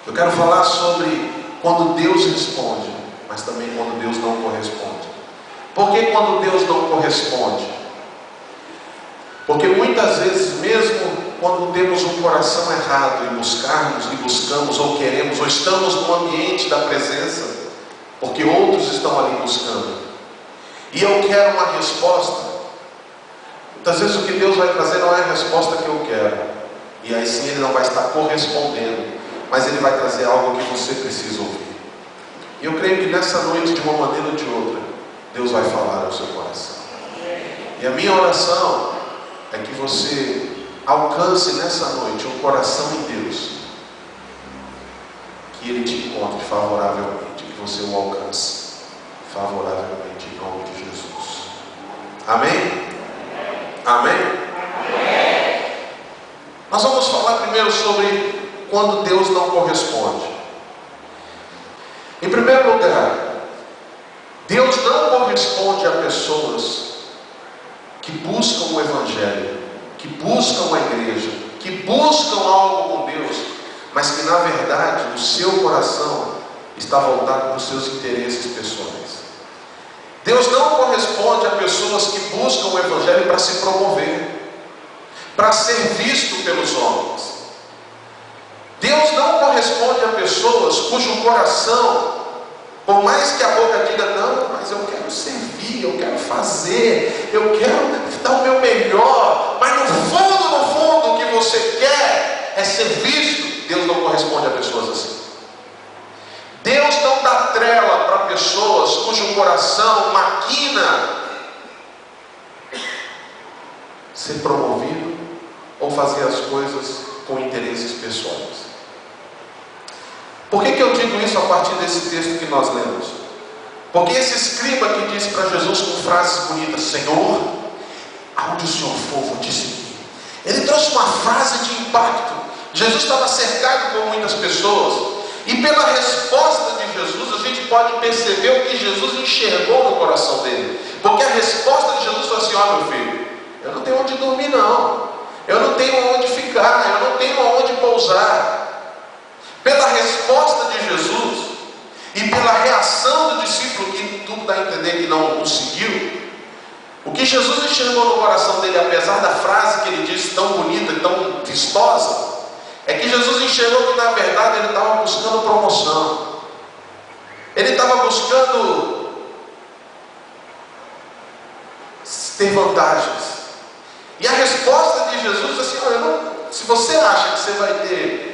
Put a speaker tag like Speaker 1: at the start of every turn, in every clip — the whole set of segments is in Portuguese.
Speaker 1: Eu quero falar sobre quando Deus responde, mas também quando Deus não corresponde. Por que quando Deus não corresponde? Porque muitas vezes, mesmo quando temos um coração errado e buscamos, ou queremos, ou estamos no ambiente da presença, porque outros estão ali buscando, e eu quero uma resposta, muitas vezes o que Deus vai trazer não é a resposta que eu quero, e aí sim Ele não vai estar correspondendo, mas Ele vai trazer algo que você precisa ouvir. E eu creio que nessa noite, de uma maneira ou de outra, Deus vai falar ao seu coração. E a minha oração é que você alcance nessa noite um coração em Deus, que Ele te encontre favoravelmente, que você o alcance favoravelmente em nome de Jesus. Amém? Amém? Nós vamos falar primeiro sobre quando Deus não corresponde. Em primeiro lugar, Deus não corresponde a pessoas que buscam o Evangelho, que buscam a igreja, que buscam algo com Deus, mas que na verdade o seu coração está voltado para os seus interesses pessoais. Deus não corresponde a pessoas que buscam o Evangelho para se promover, para ser visto pelos homens. Deus não corresponde a pessoas cujo coração, por mais que a boca diga, não, mas eu quero servir, eu quero fazer, eu quero dar o meu melhor, mas no fundo, o que você quer é ser visto. Deus não corresponde a pessoas assim. Deus não dá trela para pessoas cujo coração maquina ser promovido ou fazer as coisas com interesses pessoais. Por que eu digo isso a partir desse texto que nós lemos? Porque esse escriba que disse para Jesus com frases bonitas, Senhor, aonde o Senhor for, vou te seguir. Ele trouxe uma frase de impacto. Jesus estava cercado por muitas pessoas, e pela resposta de Jesus, a gente pode perceber o que Jesus enxergou no coração dele. Porque a resposta de Jesus foi assim, ó meu filho, eu não tenho onde dormir não, eu não tenho onde ficar, eu não tenho onde pousar. Pela resposta de Jesus e pela reação do discípulo, que tudo dá a entender que não o seguiu, o que Jesus enxergou no coração dele, apesar da frase que ele disse tão bonita e tão vistosa, é que Jesus enxergou que na verdade ele estava buscando promoção, ele estava buscando ter vantagens. E a resposta de Jesus é assim, olha, se você acha que você vai ter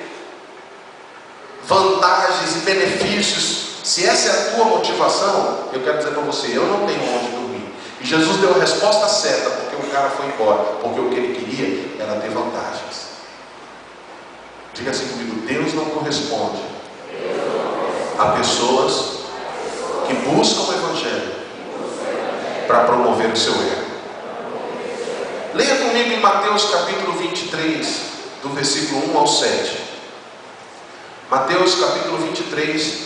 Speaker 1: vantagens e benefícios, se essa é a tua motivação, eu quero dizer para você, eu não tenho onde dormir. E Jesus deu a resposta certa, porque o cara foi embora, porque o que ele queria era ter vantagens. Diga assim comigo, Deus não corresponde a pessoas que buscam o Evangelho para promover o seu ego. Leia comigo em Mateus capítulo 23, do versículo 1 ao 7. Mateus capítulo 23,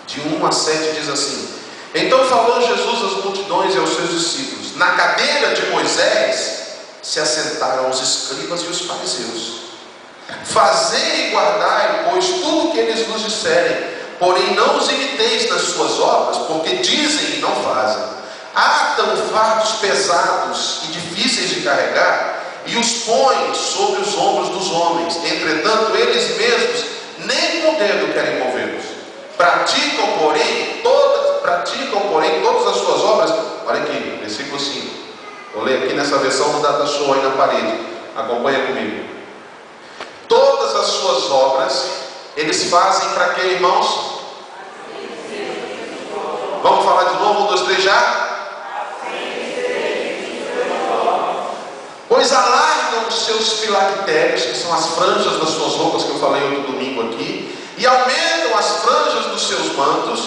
Speaker 1: de 1 a 7, diz assim: Então falou Jesus às multidões e aos seus discípulos: Na cadeira de Moisés se assentaram os escribas e os fariseus. Fazei e guardai, pois, tudo o que eles vos disserem, porém não os imiteis nas suas obras, porque dizem e não fazem. Atam fardos pesados e difíceis de carregar, e os põem sobre os ombros dos homens. Entretanto, eles mesmos nem com o dedo querem movê-los. Praticam, porém, todas as suas obras. Olha aqui, versículo 5. Vou ler aqui nessa versão do Data Show aí na parede. Acompanha comigo. Todas as suas obras eles fazem para quê, irmãos? Vamos falar de novo? 1, 2, 3 já? Pois alargam os seus filactérios, que são as franjas das suas roupas que eu falei outro domingo aqui, e aumentam as franjas dos seus mantos,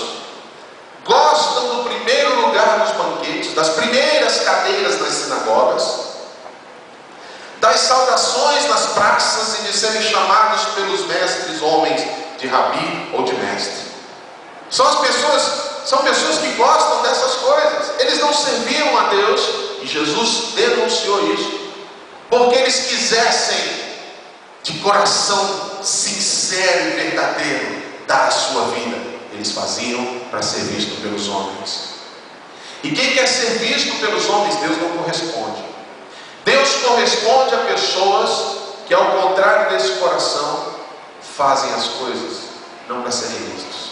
Speaker 1: gostam do primeiro lugar nos banquetes, das primeiras cadeiras nas sinagogas, das saudações nas praças e de serem chamados pelos mestres homens de rabi ou de mestre. São pessoas que gostam dessas coisas. Eles não serviam a Deus, e Jesus denunciou isso, porque eles quisessem de coração sincero e verdadeiro dar a sua vida, eles faziam para ser visto pelos homens. E quem quer ser visto pelos homens, Deus não corresponde. Deus corresponde a pessoas que, ao contrário desse coração, fazem as coisas não para serem vistos.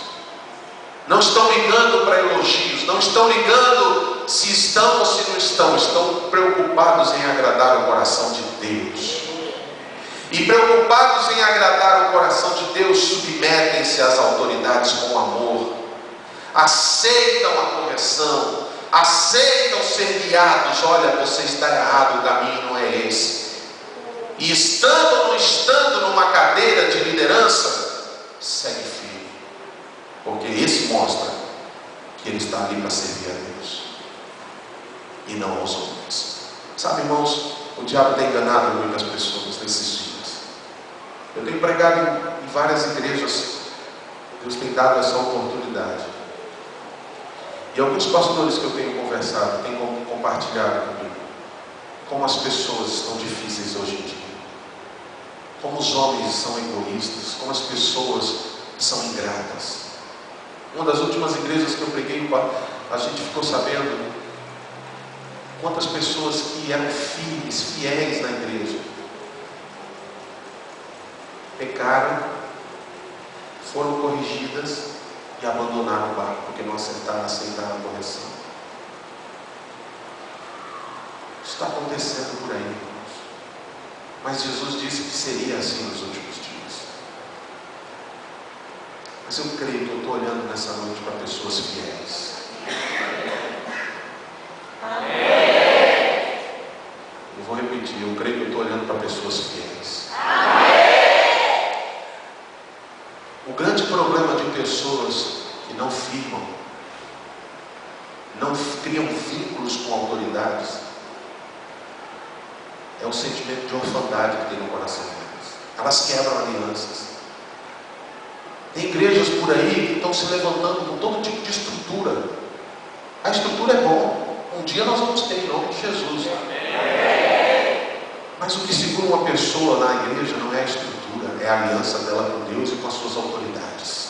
Speaker 1: Não estão ligando para elogios, não estão ligando se estão ou se não estão, estão preocupados em agradar o coração de Deus. E preocupados em agradar o coração de Deus, submetem-se às autoridades com amor, aceitam a correção, aceitam ser guiados. Olha, você está errado, o caminho não é esse. E estando ou não estando numa cadeira de liderança, segue firme, porque esse mostra que ele está ali para servir a Deus e não aos homens. Sabe, irmãos, o diabo tem enganado muitas pessoas nesses dias. Eu tenho pregado em várias igrejas, Deus tem dado essa oportunidade. E alguns pastores que eu tenho conversado têm compartilhado comigo como as pessoas estão difíceis hoje em dia, como os homens são egoístas, como as pessoas são ingratas. Uma das últimas igrejas que eu preguei, a gente ficou sabendo quantas pessoas que eram fiéis na igreja pecaram, foram corrigidas e abandonaram o barco, porque não aceitaram a correção. Isso está acontecendo por aí, irmãos. Mas Jesus disse que seria assim nos últimos dias. Mas eu creio que eu estou olhando nessa noite para pessoas fiéis. Amém. Eu vou repetir, eu creio que eu estou olhando para pessoas fiéis. O grande problema de pessoas que não firmam, não criam vínculos com autoridades, é o sentimento de orfandade que tem no coração delas. Elas quebram alianças. Tem igrejas por aí que estão se levantando com todo tipo de estrutura. A estrutura é bom. Um dia nós vamos ter, em nome de Jesus. Mas o que segura uma pessoa na igreja não é a estrutura, é a aliança dela com Deus e com as suas autoridades.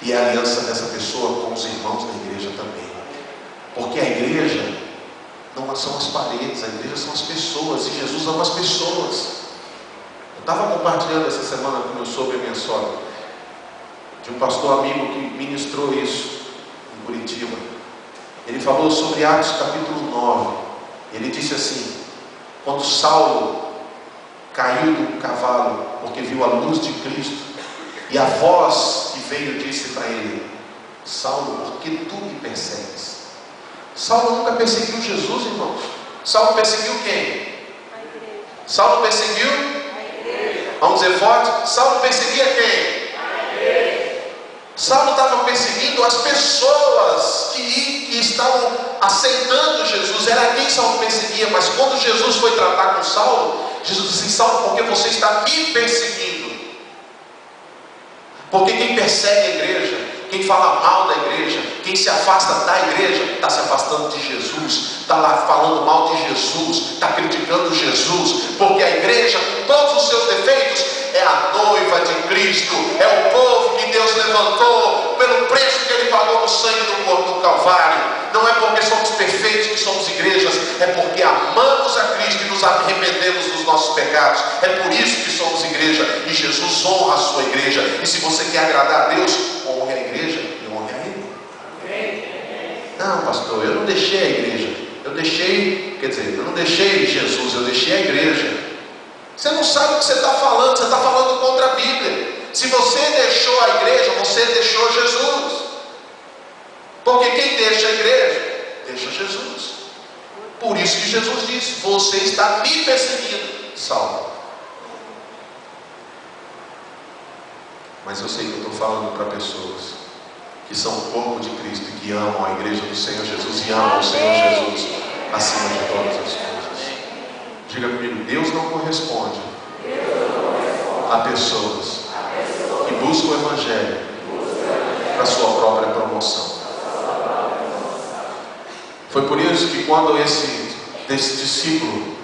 Speaker 1: E é a aliança dessa pessoa com os irmãos da igreja também. Porque a igreja não são as paredes, a igreja são as pessoas, e Jesus ama as pessoas. Eu estava compartilhando essa semana com meu sogro e minha sogra, de um pastor amigo que ministrou isso em Curitiba. Ele falou sobre Atos capítulo 9. Ele disse assim: quando Saulo caiu do cavalo, porque viu a luz de Cristo, e a voz que veio disse para ele: Saulo, por que tu me persegues? Saulo nunca perseguiu Jesus, irmãos. Saulo perseguiu quem? A igreja. Saulo perseguiu? A igreja. Vamos dizer forte? Saulo perseguia quem? A igreja. Saulo estava perseguindo as pessoas que estavam aceitando Jesus. Era quem Saulo perseguia. Mas quando Jesus foi tratar com Saulo, Jesus disse: Saulo, porque você está me perseguindo? Porque quem persegue a igreja, quem fala mal da igreja, quem se afasta da igreja, está se afastando de Jesus, está lá falando mal de Jesus, está criticando Jesus, porque a igreja, com todos os seus defeitos, é a noiva de Cristo, é o povo que Deus levantou pelo preço que Ele pagou no sangue do Calvário. Não é porque somos perfeitos que somos igrejas, é porque amamos a Cristo e nos arrependemos dos nossos pecados. É por isso que somos igreja, e Jesus honra a sua igreja. E se você quer agradar a Deus, honre a igreja e honre a Ele. Não, pastor, eu não deixei a igreja, eu não deixei Jesus, eu deixei a igreja. Você não sabe o que você está falando contra a Bíblia. Se você deixou a igreja, você deixou Jesus. Porque quem deixa a igreja, deixa Jesus. Por isso que Jesus disse: você está me perseguindo, Saulo. Mas eu sei que eu estou falando para pessoas que são o corpo de Cristo e que amam a igreja do Senhor Jesus e amam o Senhor Jesus acima de todas as coisas. Diga comigo: Deus não corresponde a pessoas que buscam o Evangelho para sua própria promoção. Foi por isso que quando esse discípulo,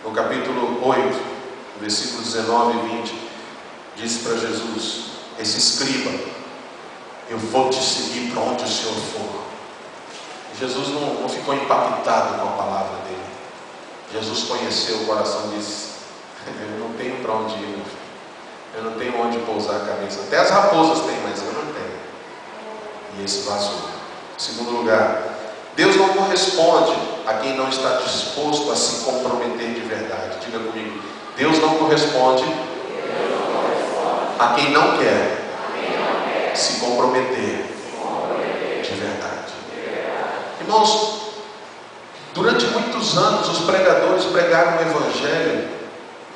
Speaker 1: no capítulo 8, versículos 19 e 20, disse para Jesus, esse escriba, eu vou te seguir para onde o Senhor for. Jesus não ficou impactado com a palavra dele. Jesus conheceu o coração e disse, eu não tenho para onde ir, meu filho. Eu não tenho onde pousar a cabeça. Até as raposas têm, mas eu não tenho. E esse vazou. Em segundo lugar, Deus não corresponde a quem não está disposto a se comprometer de verdade. Diga comigo, Deus não corresponde a quem não quer se comprometer de verdade. Irmãos, durante muitos anos os pregadores pregaram um evangelho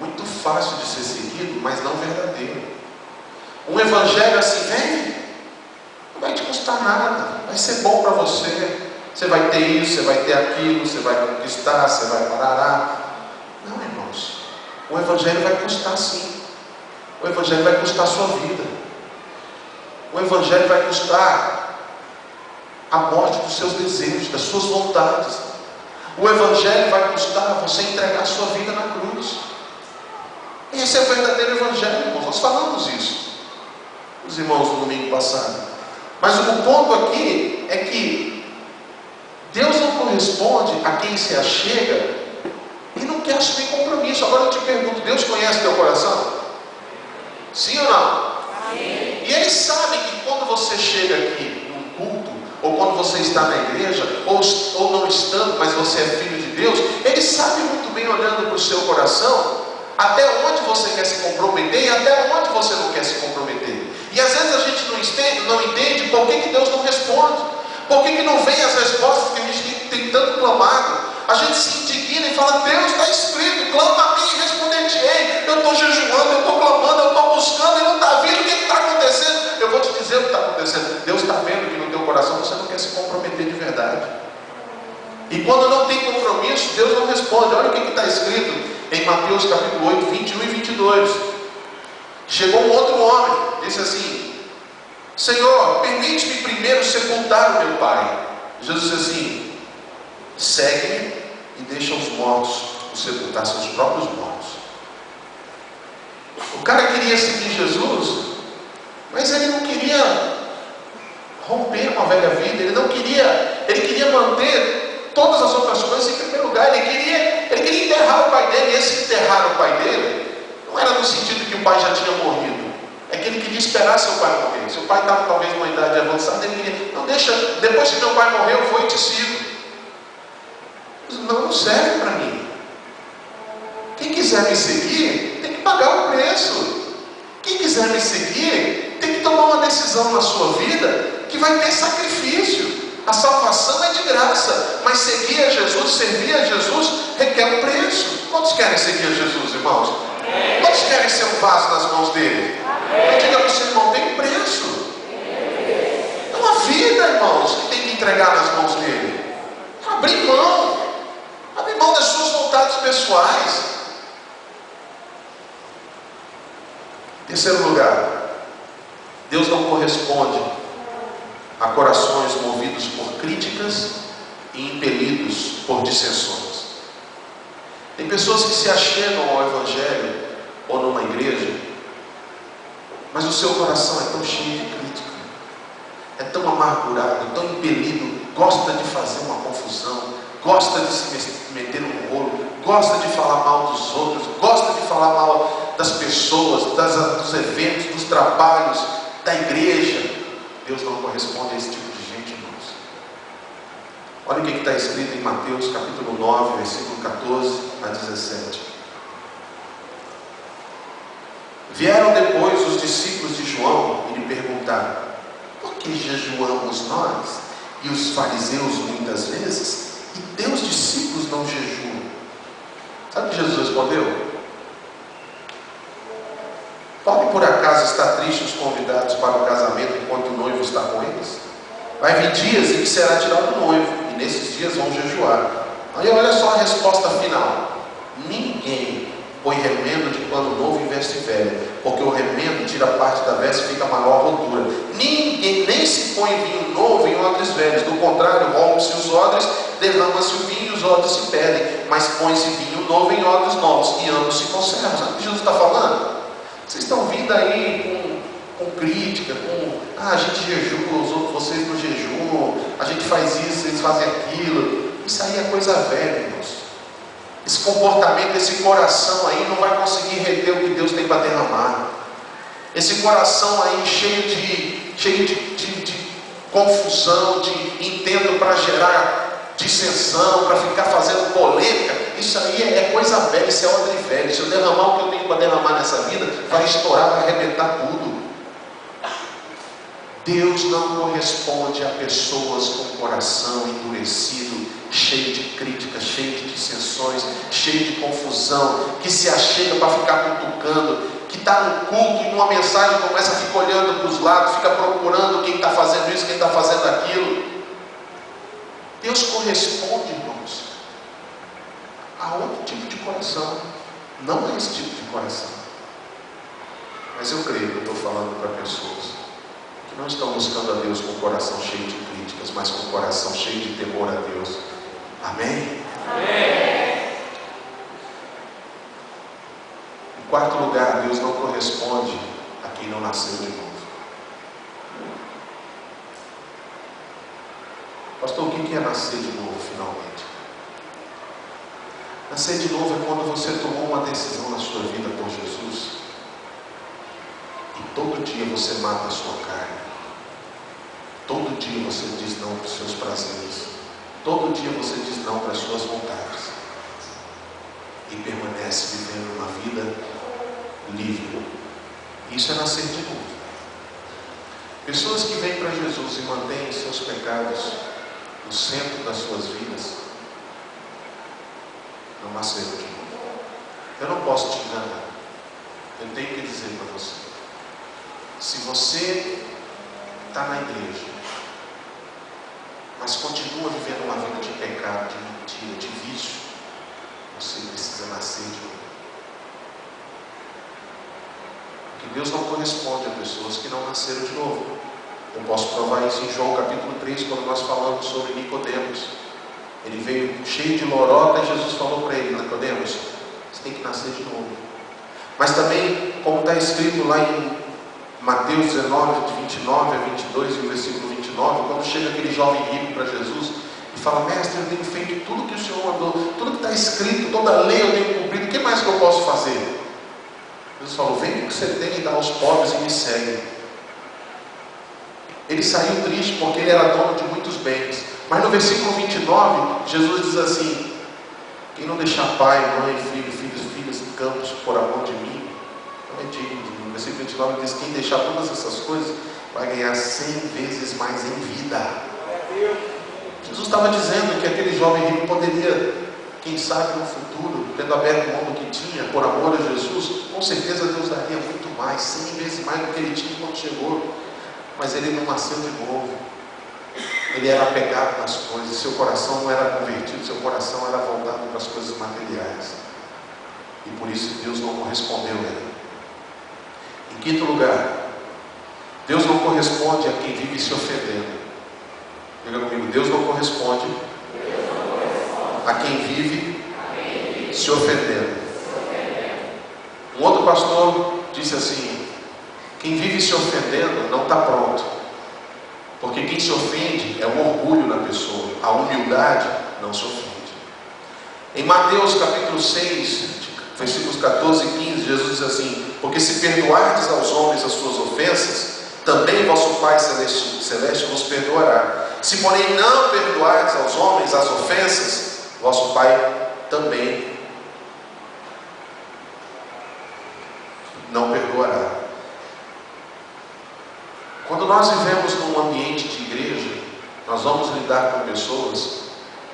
Speaker 1: muito fácil de ser seguido, mas não verdadeiro. Um evangelho assim, vem, não vai te custar nada, vai ser bom para você. Você vai ter isso, você vai ter aquilo, você vai conquistar, você vai parará. Não, irmãos, o evangelho vai custar sim. O evangelho vai custar a sua vida. O evangelho vai custar a morte dos seus desejos, das suas vontades. O evangelho vai custar você entregar a sua vida na cruz. Esse é o verdadeiro evangelho, irmãos. Nós falamos isso, os irmãos, no domingo passado. Mas o ponto aqui é que Deus não corresponde a quem se achega e não quer assumir compromisso. Agora eu te pergunto, Deus conhece teu coração? Sim ou não? Sim. E Ele sabe que quando você chega aqui num culto, ou quando você está na igreja, ou não estando, mas você é filho de Deus, Ele sabe muito bem, olhando para o seu coração, até onde você quer se comprometer e até onde você não quer se comprometer. E às vezes a gente não entende por que Deus não responde, por que não vem as respostas que a gente tem tanto clamado. A gente se indigna e fala, Deus, está escrito, clama a mim e responder-te-ei. Eu estou jejuando, eu estou clamando, eu estou buscando e não está vindo. O que está acontecendo? Eu vou te dizer o que está acontecendo. Deus está vendo que no teu coração você não quer se comprometer de verdade. E quando não tem compromisso, Deus não responde. Olha o que está escrito em Mateus capítulo 8, 21 e 22. Chegou um outro homem, disse assim, Senhor, permite-me primeiro sepultar o meu pai. Jesus disse assim, segue-me e deixa os mortos sepultar seus próprios mortos. O cara queria seguir Jesus, mas ele não queria romper uma velha vida, ele queria manter todas as outras coisas em primeiro lugar. Ele queria enterrar o pai dele. E esse enterrar o pai dele não era no sentido que o pai já tinha morrido, é que ele queria esperar seu pai morrer. Seu pai estava talvez numa idade avançada, ele queria, não, deixa, depois que meu pai morrer eu vou e te sigo. Não serve para mim. Quem quiser me seguir tem que pagar o preço. Quem quiser me seguir tem que tomar uma decisão na sua vida que vai ter sacrifício. A salvação é de graça, mas seguir a Jesus, servir a Jesus, requer um preço. Quantos querem seguir a Jesus, irmãos? Quantos querem ser um vaso nas mãos dele? Eu digo para o seu irmão, tem um preço. É uma vida, irmãos, que tem que entregar nas mãos dele. Abrir mão das suas vontades pessoais. Em terceiro lugar, Deus não corresponde a corações movidos por críticas e impelidos por dissensões. Tem pessoas que se achegam ao Evangelho ou numa igreja, mas o seu coração é tão cheio de crítica, é tão amargurado, tão impelido, gosta de fazer uma confusão, gosta de se meter num rolo, gosta de falar mal dos outros, gosta de falar mal das pessoas, dos eventos, dos trabalhos, da igreja. Deus não corresponde a esse tipo de gente, irmãos. Olha o que está escrito em Mateus capítulo 9, versículo 14 a 17. Vieram depois os discípulos de João e lhe perguntaram, por que jejuamos nós e os fariseus muitas vezes, e teus discípulos não jejuam? Sabe o que Jesus respondeu? Pode por acaso estar triste os convidados para o casamento enquanto o noivo está com eles? Vai vir dias em que será tirado o noivo, e nesses dias vão jejuar. Aí olha só a resposta final. Ninguém põe remendo de pano novo em veste velha, porque o remendo tira parte da veste e fica maior rotura. Ninguém nem se põe vinho novo em odres velhos, do contrário, rompe-se os odres, derrama-se o vinho e os odres se perdem, mas põe-se vinho novo em odres novos, e ambos se conservam. Sabe o que Jesus está falando? Vocês estão vindo aí com crítica, a gente jejua, os outros, vocês não jejuam, a gente faz isso, eles fazem aquilo. Isso aí é coisa velha, irmãos. Esse comportamento, esse coração aí não vai conseguir reter o que Deus tem para derramar. Esse coração aí cheio de confusão, de intento para gerar dissensão, para ficar fazendo polêmica, isso aí é coisa velha, isso é odre velho. Se eu derramar o que eu tenho para derramar nessa vida, vai estourar, vai arrebentar tudo. Deus não corresponde a pessoas com o coração endurecido, cheio de críticas, cheio de dissensões, cheio de confusão, que se achega para ficar cutucando, que está no culto e numa mensagem começa a ficar olhando para os lados, fica procurando quem está fazendo isso, quem está fazendo aquilo. Deus corresponde, irmãos, a outro tipo de coração, não a esse tipo de coração. Mas eu creio que eu estou falando para pessoas que não estão buscando a Deus com o coração cheio de críticas, mas com o coração cheio de temor a Deus. Amém? Amém. Em quarto lugar, Deus não corresponde a quem não nasceu de novo. Pastor, o que é nascer de novo finalmente? Nascer de novo é quando você tomou uma decisão na sua vida por Jesus e todo dia você mata a sua carne. Todo dia você diz não para os seus prazeres. Todo dia você diz não para as suas vontades. E permanece vivendo uma vida livre. Isso é nascer de novo. Pessoas que vêm para Jesus e mantêm seus pecados no centro das suas vidas, não nasceram de novo. Eu não posso te enganar. Eu tenho que dizer para você: se você está na igreja, mas continua vivendo uma vida de pecado, de mentira, de vício, você precisa nascer de novo. Porque Deus não corresponde a pessoas que não nasceram de novo. Eu posso provar isso em João capítulo 3, quando nós falamos sobre Nicodemos. Ele veio cheio de lorota e Jesus falou para ele: Nicodemos, você tem que nascer de novo. Mas também, como está escrito lá em Mateus 19, de 29 a 22 e o versículo 29, quando chega aquele jovem rico para Jesus e fala: mestre, eu tenho feito tudo que o Senhor mandou, tudo que está escrito, toda a lei eu tenho cumprido, o que mais que eu posso fazer? Jesus falou: vem com o que você tem e dá aos pobres e me segue. Ele saiu triste porque ele era dono de muitos bens. Mas no versículo 29, Jesus diz assim: quem não deixar pai, mãe, filhos em campos por amor de mim, não é digno. No versículo 29 diz: quem deixar todas essas coisas vai ganhar 100 vezes mais em vida. Jesus estava dizendo que aquele jovem rico poderia, quem sabe no futuro, tendo aberto o mundo que tinha, por amor a Jesus, com certeza Deus daria muito mais, 100 vezes mais do que ele tinha quando chegou. Mas ele não nasceu de novo. Ele era apegado nas coisas, seu coração não era convertido, seu coração era voltado para as coisas materiais. E por isso Deus não correspondeu a ele. Em quinto lugar, Deus não corresponde a quem vive se ofendendo. Diga comigo: Deus não corresponde a quem vive se ofendendo. Um outro pastor disse assim: quem vive se ofendendo não está pronto. Porque quem se ofende é o orgulho na pessoa. A humildade não se ofende. Em Mateus capítulo 6, versículos 14 e 15, Jesus diz assim: porque se perdoardes aos homens as suas ofensas, também vosso Pai Celeste vos perdoará. Se porém não perdoardes aos homens as ofensas, vosso Pai também não perdoará. Quando nós vivemos num ambiente de igreja, nós vamos lidar com pessoas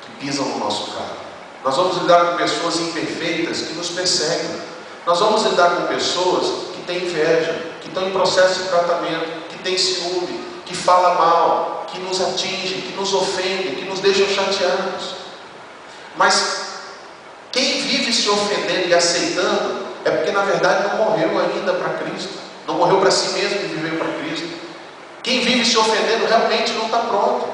Speaker 1: que pisam no nosso carro. Nós vamos lidar com pessoas imperfeitas que nos perseguem. Nós vamos lidar com pessoas que têm inveja, que estão em processo de tratamento, que têm ciúme, que falam mal, que nos atingem, que nos ofendem, que nos deixam chateados. Mas quem vive se ofendendo e aceitando é porque na verdade não morreu ainda para Cristo, não morreu para si mesmo e viveu para Cristo. Quem vive se ofendendo realmente não está pronto.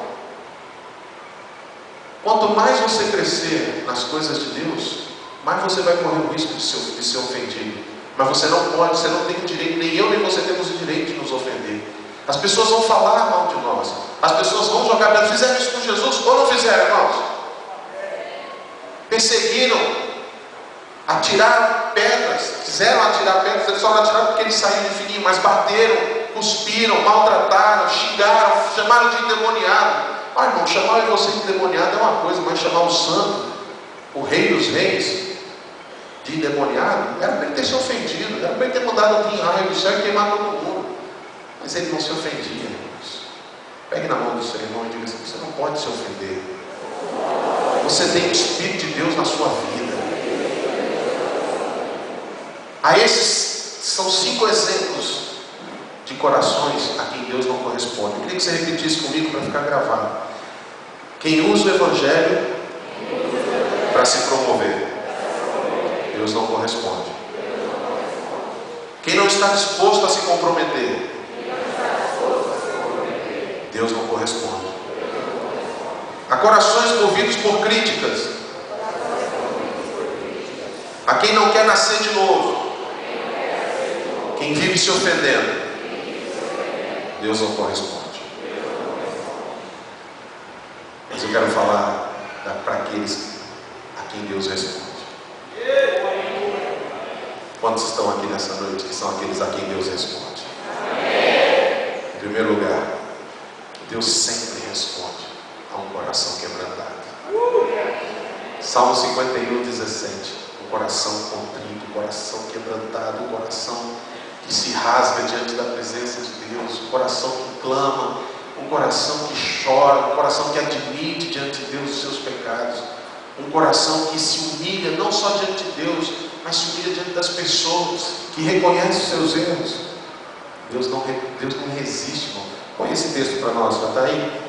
Speaker 1: Quanto mais você crescer nas coisas de Deus, mais você vai correr o risco de ser ofendido. Mas você não pode, você não tem o direito, nem eu nem você temos o direito de nos ofender. As pessoas vão falar mal de nós. As pessoas vão jogar pedra. Fizeram isso com Jesus ou não fizeram, irmãos? Perseguiram, atiraram pedras, quiseram atirar pedras, eles só não atiraram porque eles saíram de fininho, mas bateram, cuspiram, maltrataram, xingaram, chamaram de endemoniado. Ah, irmão, chamar você de endemoniado é uma coisa, mas chamar o santo, o rei dos reis, de endemoniado, era para ele ter se ofendido, era para ele ter mandado alguém raio do céu e queimar todo mundo. Mas ele não se ofendia, irmãos. Pegue na mão do seu irmão e diga assim: você não pode se ofender. Você tem o Espírito de Deus na sua vida. Aí esses são 5 exemplos de corações a quem Deus não corresponde. Eu queria que você repetisse comigo para ficar gravado. Quem usa o Evangelho para se promover, Deus não corresponde. Quem não está disposto a se comprometer, Deus não corresponde. Há corações movidos por críticas. A quem não quer nascer de novo, quem vive se ofendendo, Deus não corresponde. Mas eu quero falar para aqueles a quem Deus responde. Quantos estão aqui nessa noite que são aqueles a quem Deus responde? Em primeiro lugar, Deus sempre responde a um coração quebrantado. Salmo 51, 17. Um coração contrito, um coração quebrantado, um coração que se rasga diante da presença de Deus, um coração que clama, um coração que chora, um coração que admite diante de Deus os seus pecados, um coração que se humilha não só diante de Deus, mas se humilha diante das pessoas, que reconhece os seus erros. Deus não resiste, irmão. Põe esse texto para nós, já está aí?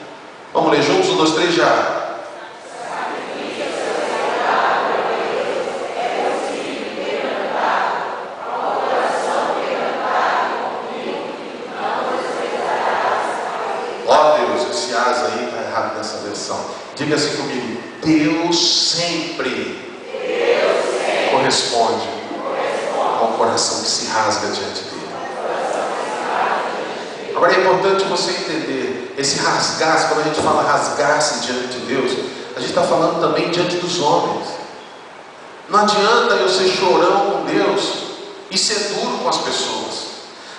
Speaker 1: Vamos ler juntos, 1, 2, 3, já. Ó Deus, esse asa aí está errado nessa versão. Diga assim comigo: Deus sempre corresponde ao coração que se rasga diante dele. Agora é importante você entender, esse rasgar-se, quando a gente fala rasgar-se diante de Deus, a gente está falando também diante dos homens. Não adianta eu ser chorão com Deus e ser duro com as pessoas.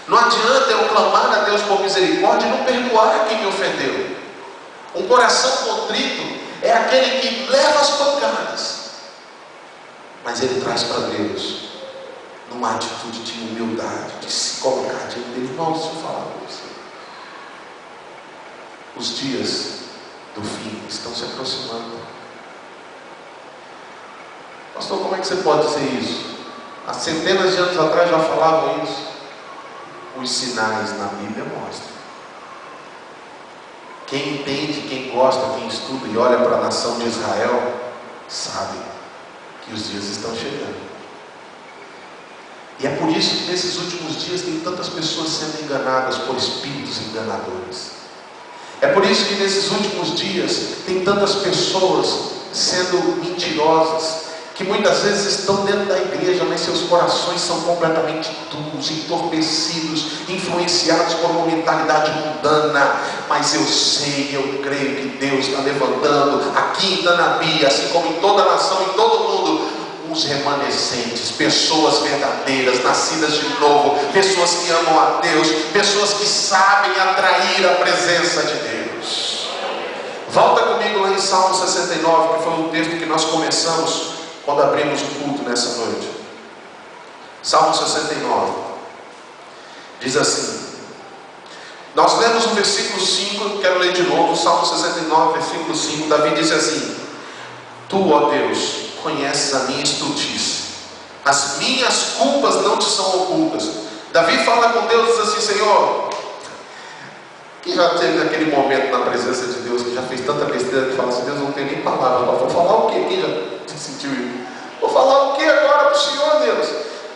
Speaker 1: Não adianta eu clamar a Deus por misericórdia e não perdoar quem me ofendeu. Um coração contrito é aquele que leva as pancadas, mas ele traz para Deus numa atitude de humildade, de se colocar diante dele. Irmão, deixa eu falar com você. Os dias do fim estão se aproximando. Pastor, como é que você pode dizer isso? Há centenas de anos atrás já falavam isso. Os sinais na Bíblia mostram. Quem entende, quem gosta, quem estuda e olha para a nação de Israel, sabe que os dias estão chegando. E é por isso que nesses últimos dias tem tantas pessoas sendo enganadas por espíritos enganadores. É por isso que nesses últimos dias tem tantas pessoas sendo mentirosas, que muitas vezes estão dentro da igreja, mas seus corações são completamente duros, entorpecidos, influenciados por uma mentalidade mundana. Mas eu sei, eu creio que Deus está levantando aqui em Tanabi, assim como em toda a nação, em todo o mundo, uns remanescentes, pessoas verdadeiras, nascidas de novo, pessoas que amam a Deus, pessoas que sabem atrair a presença de Deus. Volta comigo lá em Salmo 69, que foi o texto que nós começamos quando abrimos o culto nessa noite. Salmo 69 diz assim, nós lemos o versículo 5, quero ler de novo, Salmo 69, versículo 5, Davi disse assim: Tu, ó Deus, conheces a minha estultice, as minhas culpas não te são ocultas. Davi fala com Deus e diz assim: Senhor, quem já teve aquele momento na presença de Deus, que já fez tanta besteira, que fala assim: Deus, não tem nem palavra, vou falar o quê? Quem já sentiu isso? Vou falar o que agora para o Senhor, Deus?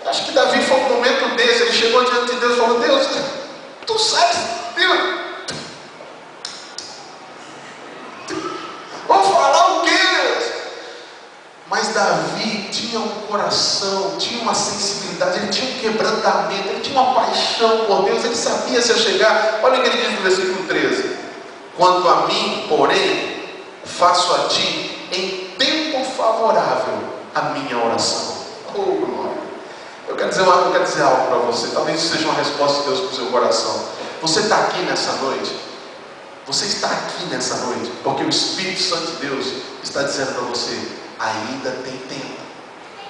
Speaker 1: Acho que Davi foi um momento desse. Ele chegou diante de Deus e falou: Deus, tu sabes, Deus, vou falar o que, Deus? Mas Davi tinha um coração, tinha uma sensibilidade, ele tinha um quebrantamento, ele tinha uma paixão por Deus, ele sabia se eu chegar. Olha o que ele diz no versículo 13: quanto a mim, porém, faço a ti em tempo favorável a minha oração. Oh, glória! Eu quero dizer algo para você, talvez isso seja uma resposta de Deus para o seu coração. Você está aqui nessa noite, você está aqui nessa noite, porque o Espírito Santo de Deus está dizendo para você: ainda tem tempo,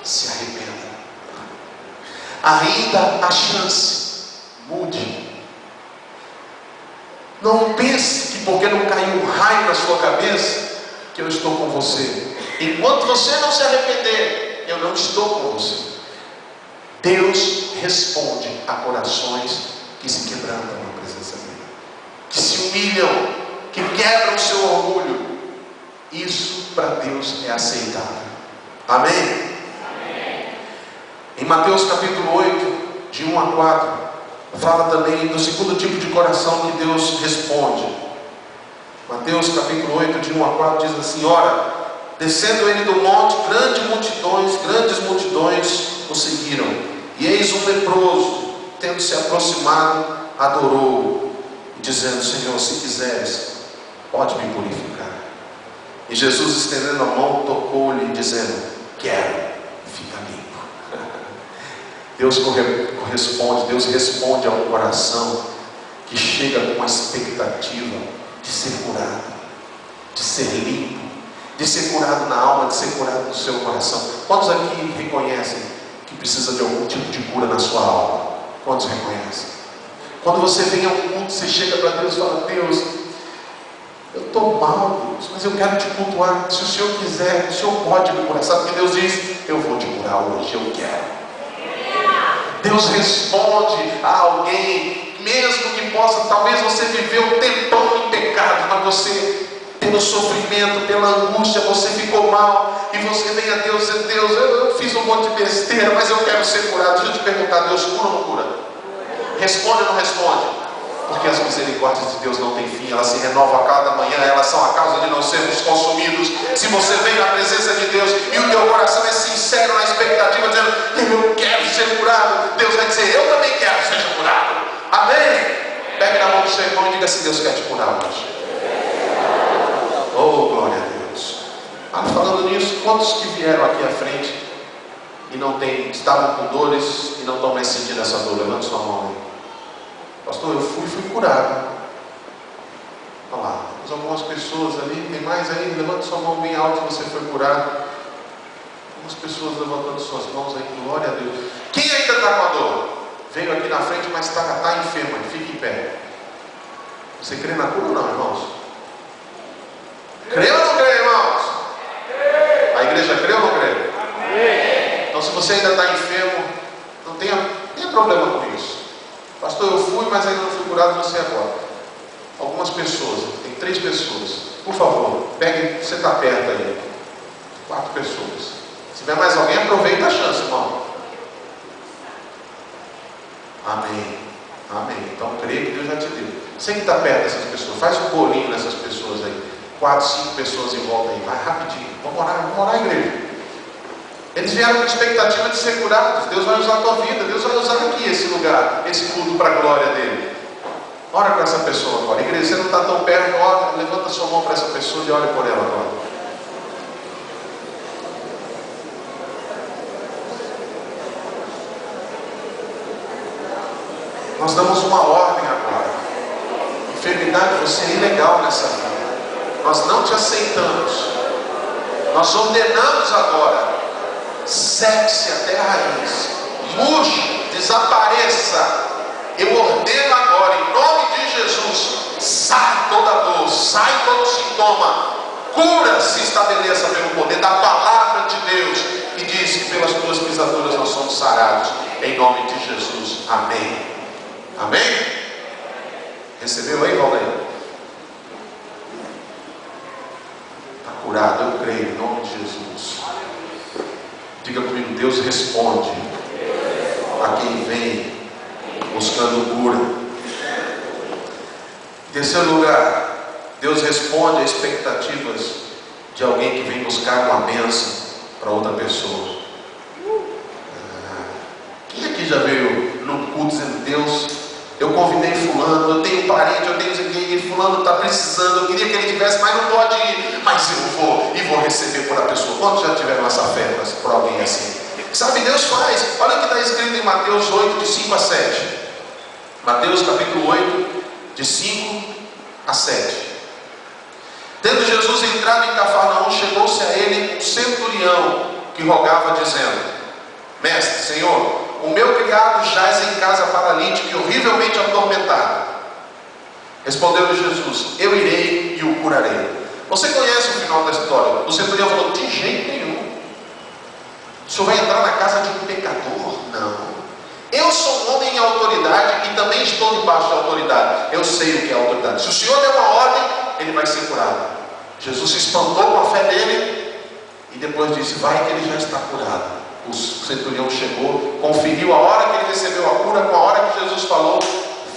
Speaker 1: se arrependa, ainda há chance, mude. Não pense que porque não caiu um raio na sua cabeça, que eu estou com você. Enquanto você não se arrepender, eu não estou com você. Deus responde a corações que se quebrantam na presença dele, que se humilham, que quebram o seu orgulho. Isso para Deus é aceitável. Amém? Amém? Em Mateus capítulo 8, de 1 a 4, fala também do segundo tipo de coração que Deus responde. Mateus capítulo 8, de 1 a 4 diz assim: ora, descendo ele do monte, grandes multidões o seguiram. E eis um leproso, tendo se aproximado, adorou, dizendo: Senhor, se quiseres, pode me purificar. E Jesus, estendendo a mão, tocou-lhe, dizendo: quero, fica limpo. Deus corresponde, Deus responde a um coração que chega com uma expectativa de ser curado, de ser limpo, de ser curado na alma, de ser curado no seu coração. Quantos aqui reconhecem que precisa de algum tipo de cura na sua alma? Quantos reconhecem? Quando você vem ao culto, você chega para Deus e fala: Deus, eu estou mal, Deus, mas eu quero te cultuar. Se o Senhor quiser, o Senhor pode me curar. Sabe o que Deus diz? Eu vou te curar hoje, eu quero. Deus responde a alguém, mesmo que possa, talvez você viveu um tempão em pecado, mas você, pelo sofrimento, pela angústia, você ficou mal, e você vem a Deus e diz: Deus, eu fiz um monte de besteira, mas eu quero ser curado. Deixa eu te perguntar: Deus cura ou não cura? Responde ou não responde? Porque as misericórdias de Deus não têm fim, elas se renovam a cada manhã, elas são a causa de não sermos consumidos. Se você vem na presença de Deus e o teu coração é sincero na expectativa, dizendo: eu quero ser curado, Deus vai dizer: eu também quero ser curado. Amém? Pegue na mão do seu irmão e diga assim: Deus quer te curar hoje. Oh, glória a Deus. Falando nisso, quantos que vieram aqui à frente e não tem, estavam com dores e não estão mais sentindo essa dor? Levante sua mão aí. Pastor, eu fui curado. Olha lá, temos algumas pessoas ali. Tem mais aí? Levante sua mão bem alto se você foi curado. Algumas pessoas levantando suas mãos aí. Glória a Deus. Quem ainda está com a dor? Veio aqui na frente, mas está enfermo. Fique em pé. Você crê na cura ou não, irmãos? Crê ou não crê, irmãos? A igreja crê ou não crê? Então, se você ainda está enfermo, não tenha problema com isso. Pastor, eu fui, mas ainda não fui curado, não sei agora. Algumas pessoas, tem 3 pessoas. Por favor, pegue, você está perto aí. 4 pessoas. Se tiver mais alguém, aproveita a chance, irmão. Amém. Amém. Então, creio que Deus já te deu. Você que está perto dessas pessoas, faz um bolinho nessas pessoas aí. 4, 5 pessoas em volta aí. Vai rapidinho. Vamos orar, igreja. Eles vieram com expectativa de ser curados. Deus vai usar a tua vida. Deus vai usar aqui esse lugar, esse culto para a glória dele. Ora com essa pessoa agora. Igreja, você não está tão perto, ora, levanta sua mão para essa pessoa e ore por ela agora. Nós damos uma ordem agora. Enfermidade, você é ilegal nessa vida. Nós não te aceitamos. Nós ordenamos agora: seque-se até a raiz, murche, desapareça. Eu ordeno agora, em nome de Jesus, sai toda dor, sai todo sintoma, cura se estabeleça pelo poder da palavra de Deus, e diz que pelas tuas pisaduras nós somos sarados, em nome de Jesus. Amém. Amém? Recebeu aí, Valdir? Está curado, eu creio, em nome de Jesus. Diga comigo: Deus responde a quem vem buscando cura. Em terceiro lugar, Deus responde a expectativas de alguém que vem buscar uma bênção para outra pessoa. dizendo: Deus, eu convidei fulano, eu tenho parente, eu tenho ninguém, e fulano está precisando, eu queria que ele tivesse, mas não pode ir, mas eu vou e vou receber por a pessoa. Quantos já tiveram essa fé por alguém assim? Sabe, Deus faz. Olha o que está escrito em Mateus 8, de 5 a 7. Mateus capítulo 8, de 5 a 7. Tendo Jesus entrado em Cafarnaum, chegou-se a ele um centurião que rogava, dizendo: Mestre, Senhor, o meu criado jaz em casa paralítico e horrivelmente atormentado. Respondeu-lhe Jesus: eu irei e o curarei. Você conhece o final da história? O centurião falou: de jeito nenhum. O senhor vai entrar na casa de um pecador? Não. Eu sou um homem em autoridade e também estou debaixo da autoridade. Eu sei o que é autoridade. Se o senhor der uma ordem, ele vai ser curado. Jesus se espantou com a fé dele e depois disse: vai que ele já está curado. O centurião chegou, conferiu a hora que ele recebeu a cura com a hora que Jesus falou.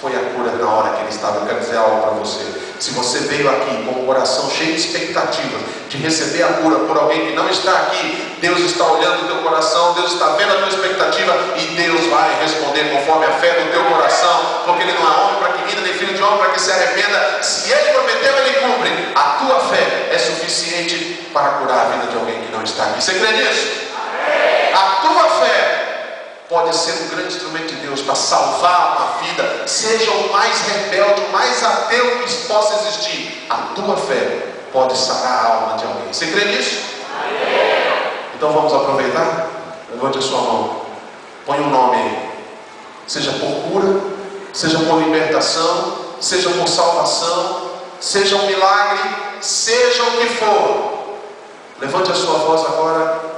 Speaker 1: Foi a cura na hora que ele estava. Eu quero dizer algo para você. Se você veio aqui com um coração cheio de expectativas de receber a cura por alguém que não está aqui, Deus está olhando o teu coração, Deus está vendo a tua expectativa e Deus vai responder conforme a fé do teu coração, porque Ele não é homem para que minta, nem filho de homem para que se arrependa. Se Ele prometeu, Ele cumpre. A tua fé é suficiente para curar a vida de alguém que não está aqui. Você crê nisso? A tua fé pode ser um grande instrumento de Deus para salvar uma vida, seja o mais rebelde, o mais ateu que possa existir. A tua fé pode sarar a alma de alguém. Você crê nisso? Então vamos aproveitar? Levante a sua mão, põe um nome aí, seja por cura, seja por libertação, seja por salvação, seja um milagre, seja o que for. Levante a sua voz agora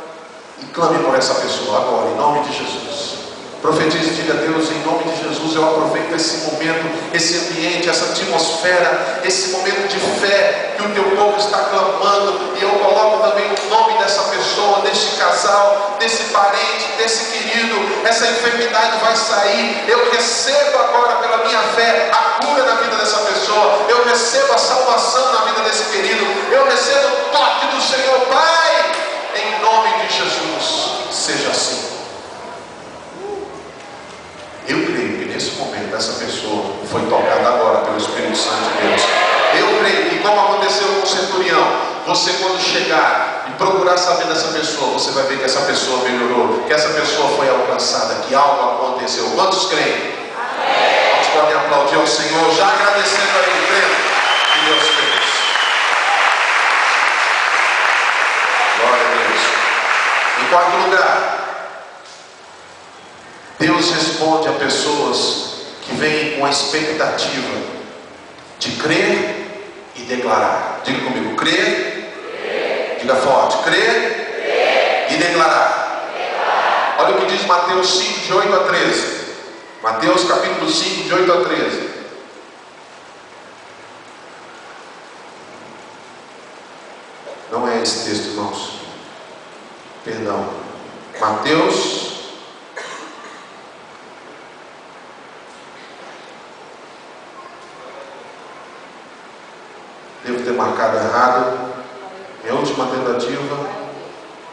Speaker 1: e clame por essa pessoa agora, em nome de Jesus. Profetize e diga: Deus, em nome de Jesus, eu aproveito esse momento, esse ambiente, essa atmosfera, esse momento de fé que o teu povo está clamando, e eu coloco também o nome dessa pessoa, deste casal, desse parente, desse querido. Essa enfermidade vai sair. Eu recebo agora pela minha fé a cura na vida dessa pessoa. Eu recebo a salvação na vida desse querido. Eu recebo o toque do Senhor. Pai, em nome de Jesus, seja assim. Eu creio que nesse momento essa pessoa foi tocada agora pelo Espírito Santo de Deus. Eu creio que, como aconteceu com o centurião, você, quando chegar e procurar saber dessa pessoa, você vai ver que essa pessoa melhorou, que essa pessoa foi alcançada, que algo aconteceu. Quantos creem? Quantos podem aplaudir ao Senhor, já agradecendo a Ele, crendo que Deus fez? Glória a Deus. Em quarto lugar, Deus responde a pessoas que vêm com a expectativa de crer e declarar. Diga comigo: crer. Diga forte: crer e declarar. Olha o que diz Mateus 5, de 8 a 13. Mateus capítulo 5, de 8 a 13. Não é esse texto, irmãos. Perdão. Mateus. Devo ter marcado errado. Minha última tentativa.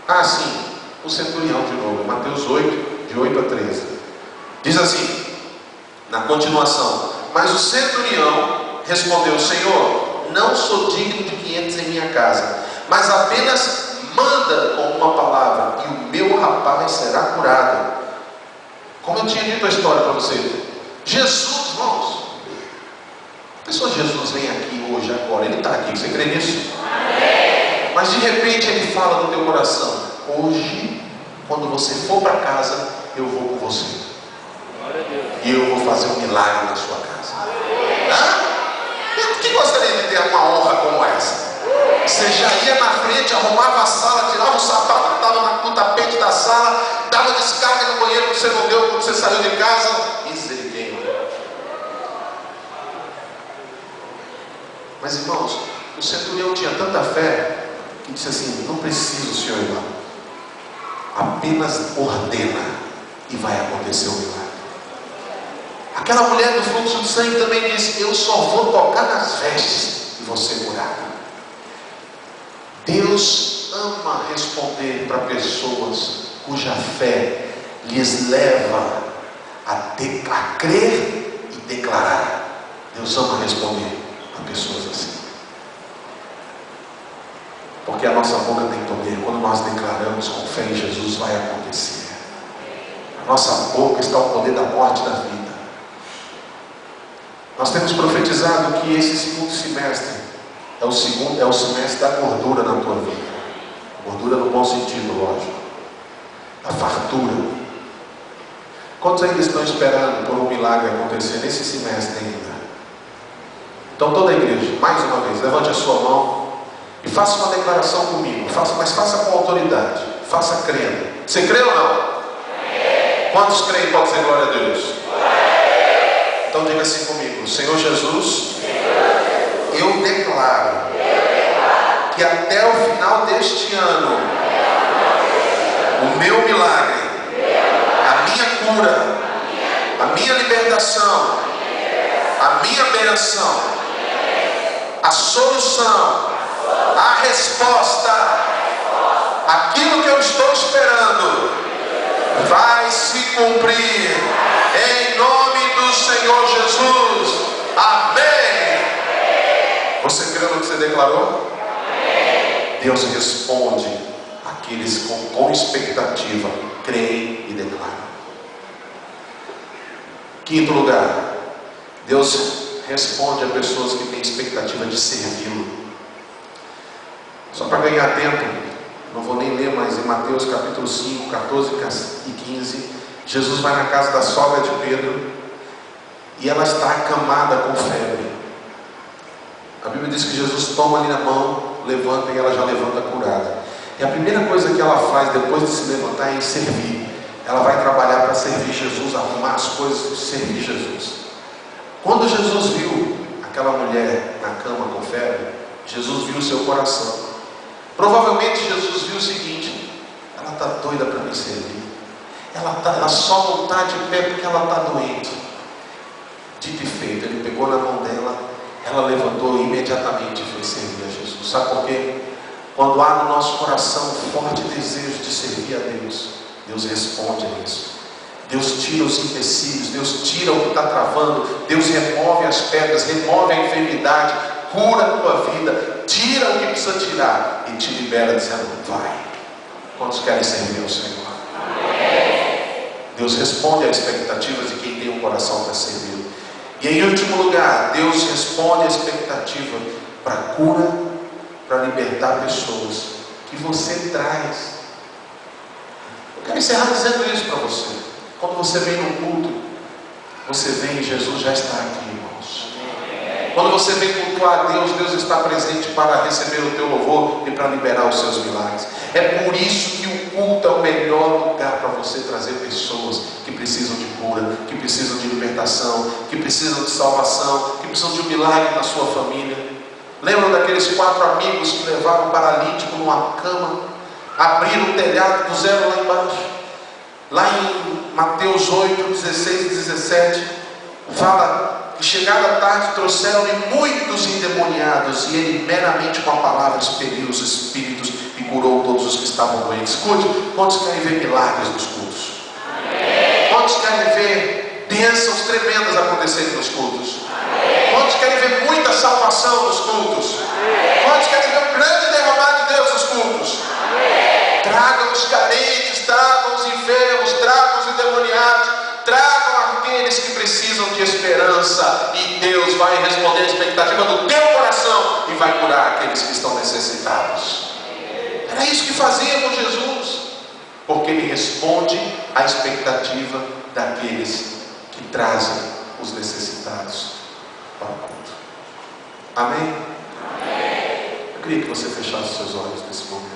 Speaker 1: Ah, sim. O centurião de novo. Mateus 8, de 8 a 13. Diz assim, na continuação: mas o centurião respondeu: Senhor, não sou digno de que entres em minha casa, mas apenas manda com uma palavra e o meu rapaz será curado. Como eu tinha dito a história para vocês, Jesus, irmãos, a pessoa de Jesus vem aqui hoje, agora, Ele está aqui. Você crê nisso? Amém. Mas de repente Ele fala no teu coração: hoje, quando você for para casa, eu vou com você. E eu vou fazer um milagre na sua casa. Quem gostaria de ter uma honra como essa? Você já ia na frente, arrumava a sala, tirava o sapato que estava no tapete da sala, dava descarga no banheiro que você não deu quando você saiu de casa. Misericórdia. Mas, irmãos, o centurião tinha tanta fé que disse assim: não preciso, senhor irmão, apenas ordena e vai acontecer o milagre. Aquela mulher do fluxo de sangue também disse: eu só vou tocar nas vestes e vou ser curada. Deus ama responder para pessoas cuja fé lhes leva a crer e declarar. Deus ama responder a pessoas assim. Porque a nossa boca tem poder. Quando nós declaramos com fé em Jesus, vai acontecer. A nossa boca está o poder da morte e da vida. Nós temos profetizado que esse segundo semestre é o semestre da gordura na tua vida. Gordura no bom sentido, lógico. Da fartura. Quantos ainda estão esperando por um milagre acontecer nesse semestre ainda? Então toda a igreja, mais uma vez, levante a sua mão e faça uma declaração comigo. Mas faça com autoridade. Faça crendo. Você crê ou não? Quantos creem? Pode dizer glória a Deus. Então diga assim comigo: Senhor Jesus, eu declaro que até o final deste ano, o meu milagre, a minha cura, a minha libertação, a minha bênção, a solução, a resposta, aquilo que eu estou esperando, vai se cumprir em nome do Senhor Jesus. Amém. Você crê no que você declarou? Deus responde àqueles que com expectativa creem e declaram. Quinto lugar, Deus responde a pessoas que têm expectativa de servi-lo. Só para ganhar tempo, não vou nem ler, mas em Mateus capítulo 5, 14 e 15, Jesus vai na casa da sogra de Pedro e ela está acamada com febre. A Bíblia diz que Jesus toma ali na mão, levanta e ela já levanta curada. E a primeira coisa que ela faz depois de se levantar é servir. Ela vai trabalhar para servir Jesus, arrumar as coisas, servir Jesus. Quando Jesus viu aquela mulher na cama com febre, Jesus viu o seu coração. Provavelmente Jesus viu o seguinte: ela está doida para me servir. Ela só não está de pé porque ela está doente. Dito e feito, ele pegou na mão dela, ela levantou e imediatamente foi servir a Jesus. Sabe por quê? Quando há no nosso coração um forte desejo de servir a Deus, Deus responde a isso. Deus tira os empecilhos, Deus tira o que está travando, Deus remove as pedras, remove a enfermidade, cura a tua vida, tira o que precisa tirar e te libera dizendo: vai. Quantos querem servir ao Senhor? Deus responde às expectativas de quem tem um coração para servir. E em último lugar, Deus responde à expectativa para cura, para libertar pessoas que você traz. Eu quero encerrar dizendo isso para você. Quando você vem no culto, você vem e Jesus já está aqui, irmãos. Quando você vem cultuar a Deus, Deus está presente para receber o teu louvor e para liberar os seus milagres. É por isso que o culto é o melhor lugar para você trazer pessoas que precisam de cura, que precisam de libertação, que precisam de salvação, que precisam de um milagre na sua família. Lembram daqueles 4 amigos que levaram o paralítico numa cama, abriram o telhado, puseram lá embaixo? Lá em Mateus 8, 16 e 17, fala que chegada a tarde trouxeram-lhe muitos endemoniados, e ele meramente com a palavra expeliu os espíritos e curou todos os que estavam doentes. Escute, quantos querem ver milagres nos cultos? Amém. Quantos querem ver bênçãos tremendas acontecerem nos cultos? Amém. Quantos querem ver muita salvação nos cultos? Amém. Quantos querem ver um grande derramar de Deus nos cultos? Amém. Tragam os carentes, tragam os enfermos, tragam os endemoniados, tragam aqueles que precisam de esperança, e Deus vai responder a expectativa do teu coração e vai curar aqueles que estão necessitados. Era isso que fazia com Jesus, porque Ele responde à expectativa daqueles que trazem os necessitados para o culto. Amém? Amém. Eu queria que você fechasse seus olhos nesse momento.